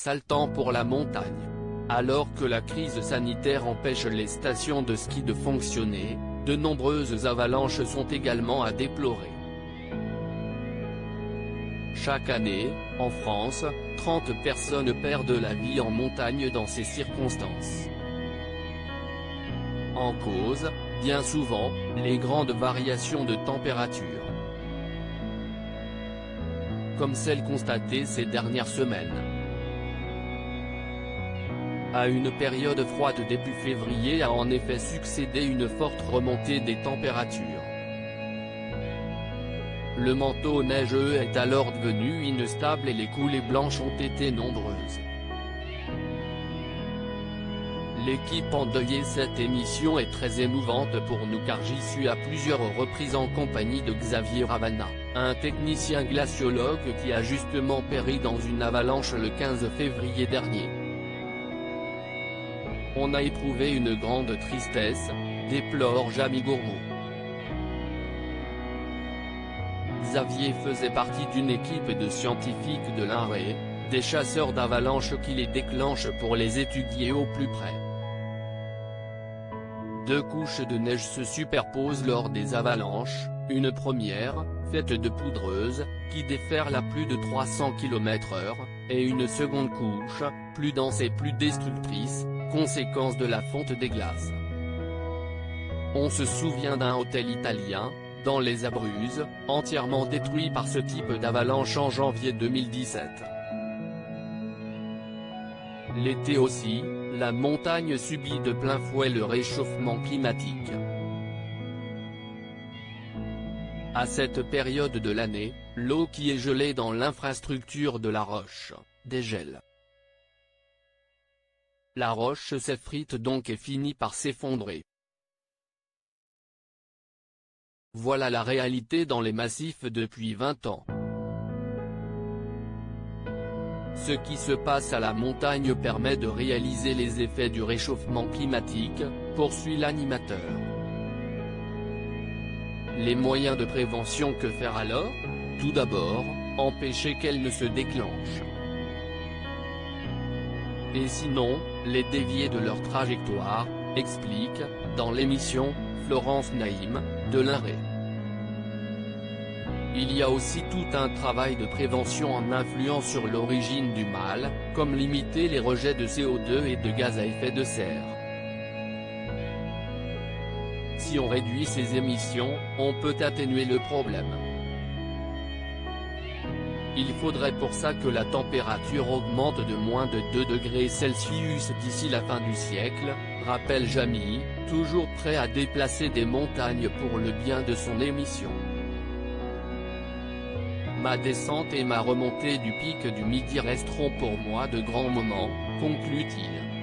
sale temps pour la montagne. Alors que la crise sanitaire empêche les stations de ski de fonctionner, de nombreuses avalanches sont également à déplorer. Chaque année, en France, 30 personnes perdent la vie en montagne dans ces circonstances. En cause, bien souvent, les grandes variations de température. Comme celles constatées ces dernières semaines. À une période froide début février a en effet succédé une forte remontée des températures. Le manteau neigeux est alors devenu instable et les coulées blanches ont été nombreuses. L'équipe endeuillée. Cette émission est très émouvante pour nous car j'y suis à plusieurs reprises en compagnie de Xavier Ravana, un technicien glaciologue qui a justement péri dans une avalanche le 15 février dernier. On a éprouvé une grande tristesse, déplore Jamie Gourmaud. Xavier faisait partie d'une équipe de scientifiques de l'INRAE, des chasseurs d'avalanches qui les déclenchent pour les étudier au plus près. 2 couches de neige se superposent lors des avalanches, une première, faite de poudreuse, qui déferle à plus de 300 km/h, et une seconde couche, plus dense et plus destructrice, conséquence de la fonte des glaces. On se souvient d'un hôtel italien, dans les Abruzzes, entièrement détruit par ce type d'avalanche en janvier 2017. L'été aussi, la montagne subit de plein fouet le réchauffement climatique. À cette période de l'année, l'eau qui est gelée dans l'infrastructure de la roche, dégèle. La roche s'effrite donc et finit par s'effondrer. Voilà la réalité dans les massifs depuis 20 ans. Ce qui se passe à la montagne permet de réaliser les effets du réchauffement climatique, poursuit l'animateur. Les moyens de prévention, que faire alors? Tout d'abord, empêcher qu'elle ne se déclenche. Et sinon, les dévier de leur trajectoire, explique, dans l'émission, Florence Naïm, de l'INRAE. Il y a aussi tout un travail de prévention en influant sur l'origine du mal, comme limiter les rejets de CO2 et de gaz à effet de serre. Si on réduit ces émissions, on peut atténuer le problème. Il faudrait pour ça que la température augmente de moins de 2 degrés Celsius d'ici la fin du siècle, rappelle Jamie, toujours prêt à déplacer des montagnes pour le bien de son émission. Ma descente et ma remontée du pic du Midi resteront pour moi de grands moments, conclut-il.